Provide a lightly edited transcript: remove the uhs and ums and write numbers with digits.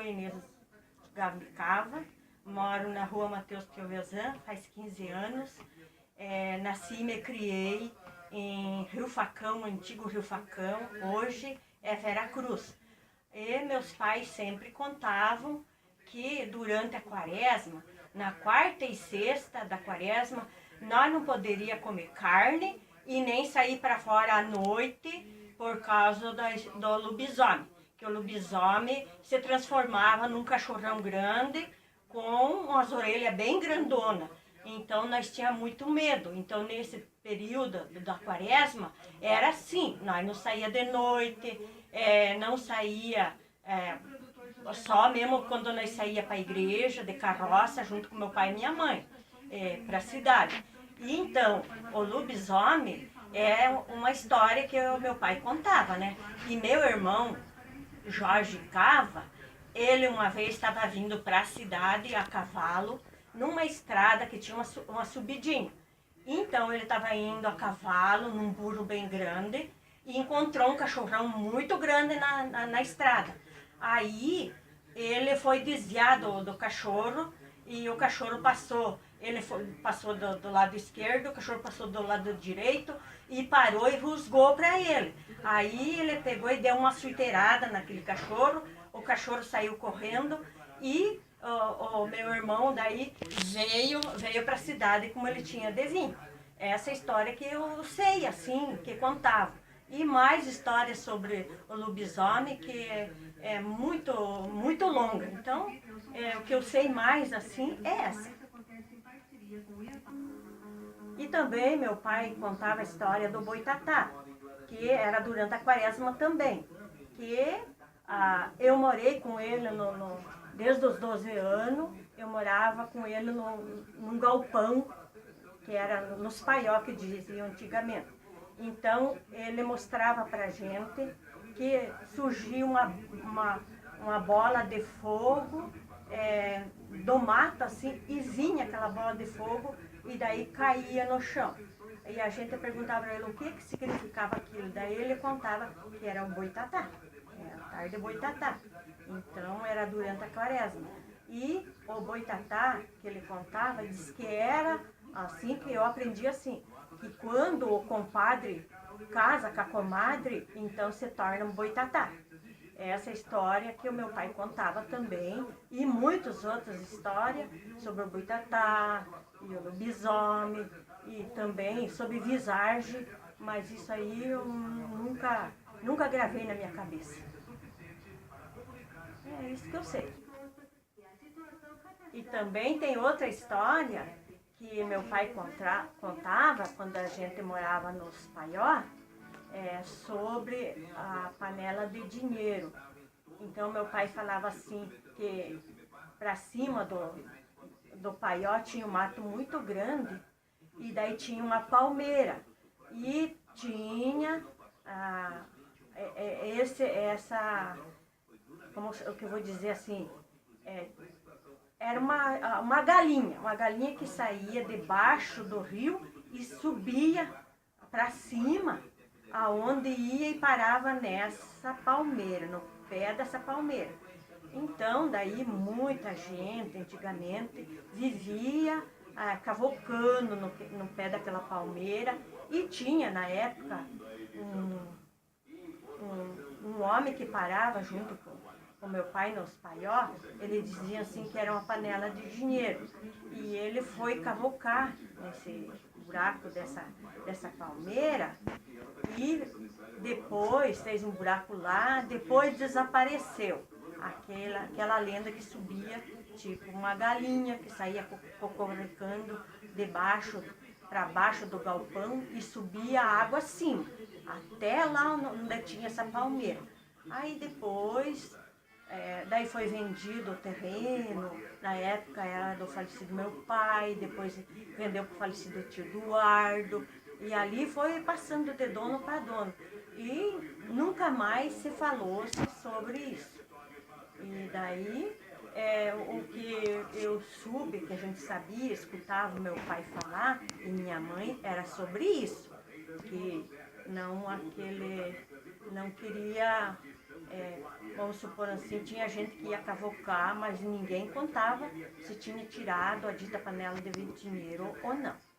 sou Inês Gavicava, moro na rua Mateus Piovesan, faz 15 anos. Nasci e me criei em Rio Facão, antigo Rio Facão, hoje é Vera Cruz. E meus pais sempre contavam que durante a quaresma, na quarta e sexta da quaresma, nós não poderíamos comer carne e nem sair para fora à noite por causa do lobisomem. Que o lobisomem se transformava num cachorrão grande com umas orelhas bem grandonas. Então nós tínhamos muito medo. Então nesse período da quaresma era assim, nós não saía de noite, não saía só mesmo quando nós saía para a igreja de carroça junto com meu pai e minha mãe, para a cidade. E então o lobisomem é uma história que o meu pai contava, né? E meu irmão Jorge Cava, ele uma vez estava vindo para a cidade a cavalo, numa estrada que tinha uma subidinha. Então ele estava indo a cavalo, num burro bem grande, e encontrou um cachorrão muito grande na estrada. Aí ele foi desviar do cachorro, e o cachorro passou. Ele passou do lado esquerdo, o cachorro passou do lado direito e parou e rusgou para ele. Aí ele pegou e deu uma suiteirada naquele cachorro, o cachorro saiu correndo e o meu irmão daí veio para a cidade como ele tinha de vir. Essa história que eu sei, assim, que contava. E mais histórias sobre o lobisomem, que é muito, muito longa. Então, o que eu sei mais, assim, é essa. E também meu pai contava a história do boitatá, que era durante a quaresma também. Que eu morei com ele desde os 12 anos, eu morava com ele num galpão, que era nos paió que diziam antigamente. Então ele mostrava pra gente que surgia uma bola de fogo do mato assim, e vinha aquela bola de fogo e daí caía no chão. E a gente perguntava para ele o que significava aquilo. Daí ele contava que era o boitatá, a tarde de boitatá. Então era durante a quaresma. E o boitatá que ele contava, diz que era assim, que eu aprendi assim, que quando o compadre casa com a comadre, então se torna um boitatá. Essa história que o meu pai contava também, e muitas outras histórias sobre o boitatá e o lobisomem, e também sobre visagem, mas isso aí eu nunca gravei na minha cabeça. É isso que eu sei. E também tem outra história que meu pai contava quando a gente morava nos paió, sobre a panela de dinheiro. Então meu pai falava assim, que para cima do paió tinha um mato muito grande, e daí tinha uma palmeira. E tinha como o que eu vou dizer assim, era uma galinha que saía debaixo do rio e subia para cima, aonde ia e parava nessa palmeira, no pé dessa palmeira. Então, daí muita gente, antigamente, vivia cavocando no pé daquela palmeira, e tinha, na época, um homem que parava junto com meu pai nos paió. Ele dizia assim que era uma panela de dinheiro. E ele foi cavocar nesse buraco dessa palmeira, e depois fez um buraco lá, depois desapareceu. Aquela lenda que subia, tipo uma galinha que saía cocoricando para baixo do galpão e subia a água acima, até lá onde tinha essa palmeira. Aí depois, daí foi vendido o terreno, na época era do falecido meu pai, depois vendeu para o falecido tio Eduardo, e ali foi passando de dono para dono. E nunca mais se falou sobre isso. E daí, o que eu soube, que a gente sabia, escutava meu pai falar e minha mãe, era sobre isso. Que não queria Vamos supor assim, tinha gente que ia cavocar, mas ninguém contava se tinha tirado a dita panela de dinheiro ou não.